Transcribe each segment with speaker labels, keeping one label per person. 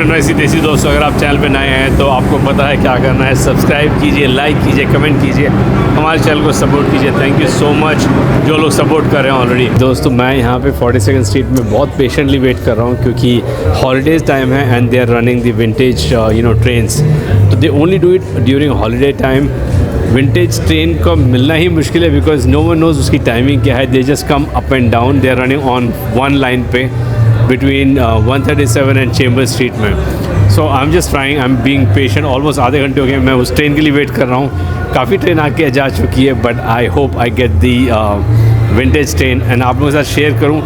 Speaker 1: NYC देसी दोस्तों, अगर आप चैनल पे नए हैं तो आपको पता है क्या करना है। सब्सक्राइब कीजिए, लाइक कीजिए, कमेंट कीजिए, हमारे चैनल को सपोर्ट कीजिए। थैंक यू सो मच जो लोग सपोर्ट कर रहे हैं ऑलरेडी। दोस्तों मैं यहाँ पे 42nd स्ट्रीट में बहुत पेशेंटली वेट कर रहा हूँ क्योंकि हॉलीडेज़ टाइम है and they are running the vintage trains. तो they only do it during holiday time. Vintage train को मिलना ही मुश्किल है बिकॉज नो वन नोज़ उसकी टाइमिंग क्या है। They just come up and down, they are running on one line पे बिटवीन 137 एंड चेंबर स्ट्रीट में। So I am just trying, I am being patient. Almost आधे घंटे हो गए मैं उस ट्रेन के लिए वेट कर रहा हूँ। काफ़ी ट्रेन आके जा चुकी है but I hope I get the vintage train and आप लोगों के साथ शेयर करूँ।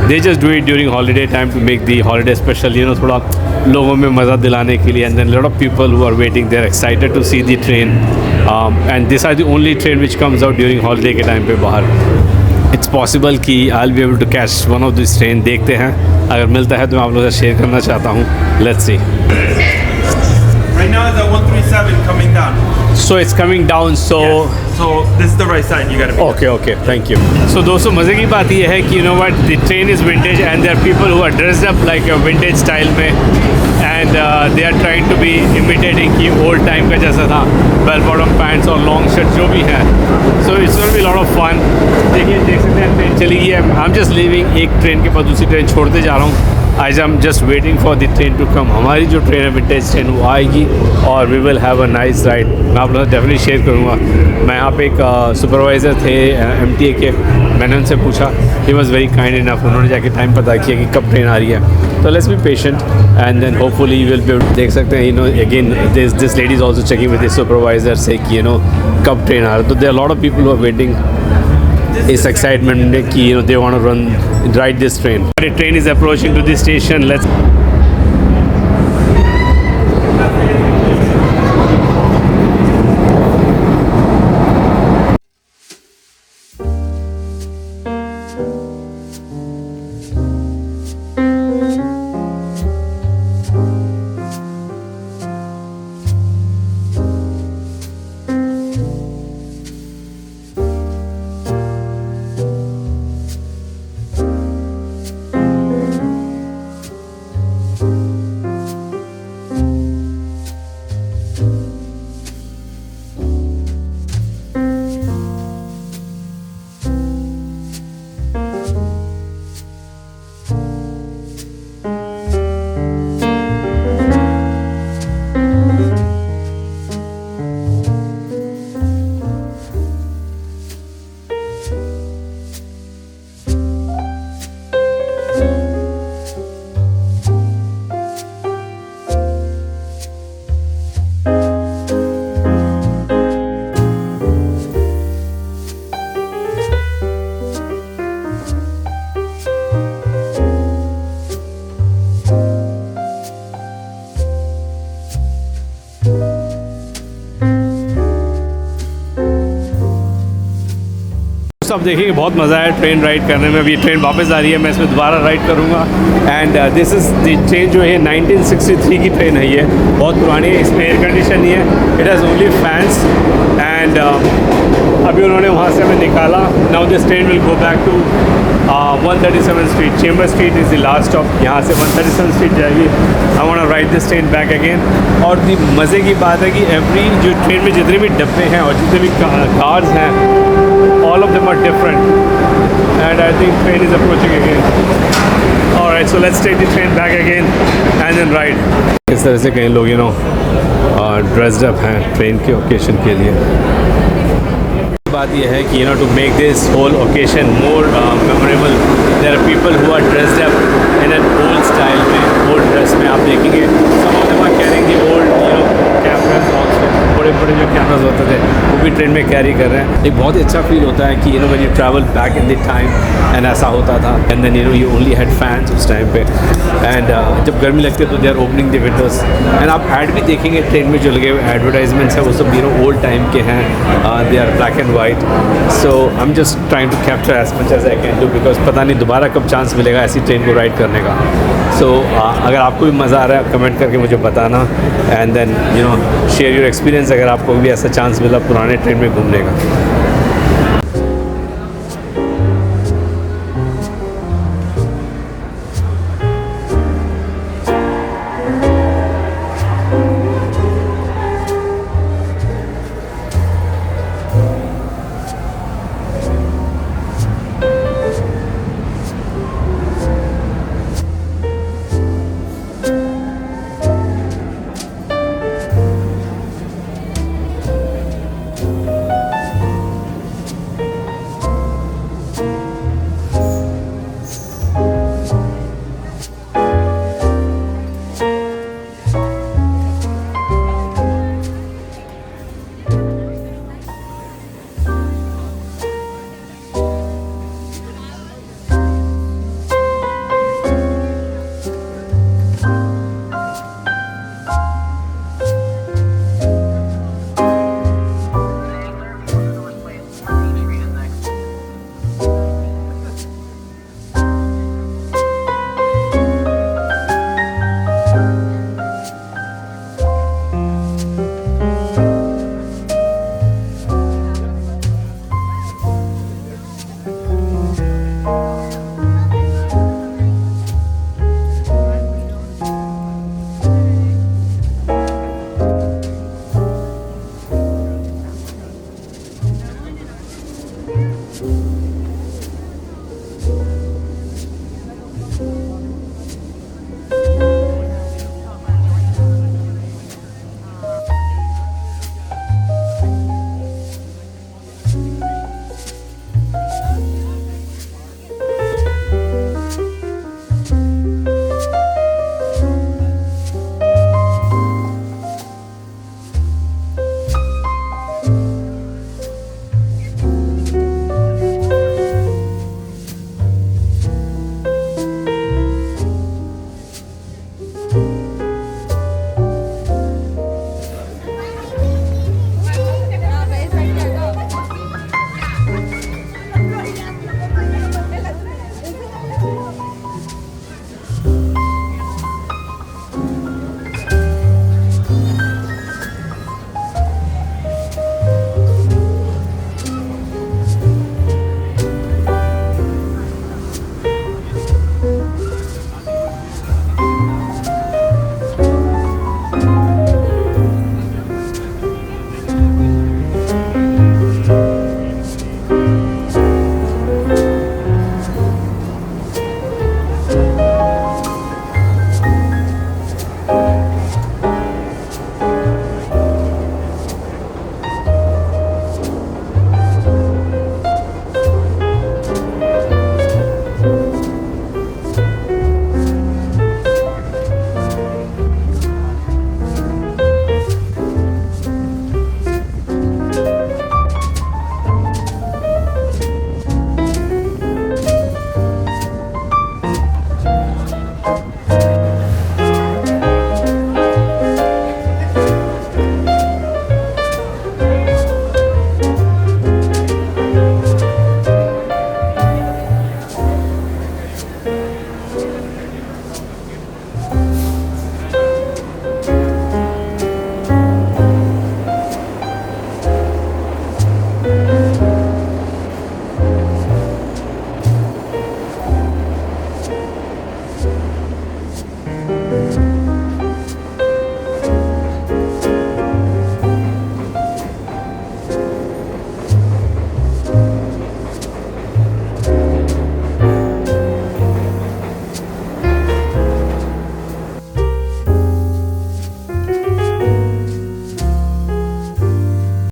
Speaker 1: They just do it during holiday time to make the holiday special, थोड़ा लोगों में मज़ा दिलाने के लिए। And then lot of people who are waiting, they are excited to see the train and this are the only train which comes out during holiday के time पे बाहर। इट्स पॉसिबल कि I will be able to catch one of this train. देखते हैं, अगर मिलता है तो मैं आप लोगों से शेयर करना चाहता हूँ। Let's see.
Speaker 2: Right now it's at 137 coming down.
Speaker 1: So it's coming down. So
Speaker 2: yes. So this is the right side. You gotta be.
Speaker 1: Okay. Thank you. So दोस्तों मज़े की बात ये है कि the train is vintage and there are people who are dressed up like a vintage style में and they are trying to be imitating कि old time का जैसा था, bell bottom pants और long shirt जो भी है। So it's going to be a lot of fun. देख सकते हैं ट्रेन चली गई है। I'm just leaving, एक ट्रेन के बाद दूसरी ट्रेन छोड़ते जा रहा हूँ। आज I'm just waiting for the train to come. हमारी जो ट्रेन है विंटेज ट्रेन वो आएगी और we will have a nice ride। मैं आप लोगों से डेफिनेटली शेयर करूँगा। मैं यहाँ पे एक सुपरवाइज़र थे MTA के, मैंने उनसे पूछा, he was very kind enough. उन्होंने जाके टाइम पता किया कि कब ट्रेन आ रही है। तो let's be patient and then hopefully you will be. देख सकते हैं again this lady is also checking with this supervisor से कि कब ट्रेन आ रहा है। तो there are lot of people who are waiting इस एक्साइटमेंट में कि they want to ride this train. The train is approaching to the station. Let's आप देखेंगे बहुत मज़ा है ट्रेन राइड करने में। अभी ट्रेन वापस आ रही है, मैं इसमें दोबारा राइड करूँगा। And this is the train जो है 1963 की ट्रेन है। ये बहुत पुरानी है, इसमें एयर कंडीशन नहीं है, it has only fans. And अभी उन्होंने वहाँ से हमें निकाला। Now this train will go back to 137 street. Chamber street is the last stop. यहाँ से 137 स्ट्रीट जाएगी। I want to ride this train back again. और दी मज़े की बात है कि एवरी जो ट्रेन में जितने भी डब्बे हैं और जितने भी कार्स हैं, all of them are different and I think train is approaching again. All right, so let's take the train back again and then ride. इस तरह से कई लोग dressed up हैं ट्रेन के ओकेशन के लिए। बात यह है कि to make this whole occasion more memorable, there are people who are dressed up in an old style में, old dress में। आप देखेंगे some of them are carrying the old cameras also, बड़े जो कैमराज होते थे वो भी ट्रेन में कैरी कर रहे हैं। एक बहुत ही अच्छा फील होता है कि when you travel back in the time and ऐसा होता था। And then you only had fans उस टाइम पे। एंड जब गर्मी लगती है तो they are opening the windows. And आप ऐड भी देखेंगे ट्रेन में जो लगे हुए एडवर्टाइजमेंट्स हैं वो सब ओल्ड टाइम के हैं। They are black and white. So I am just trying to capture as much as I can do because पता नहीं दोबारा कब चांस मिलेगा ऐसी ट्रेन को राइड करने का। सो अगर आपको भी मज़ा आ रहा है कमेंट करके मुझे बताना and then share your experience अगर आपको भी ऐसा चांस मिला पुराने ट्रेन में घूमने का।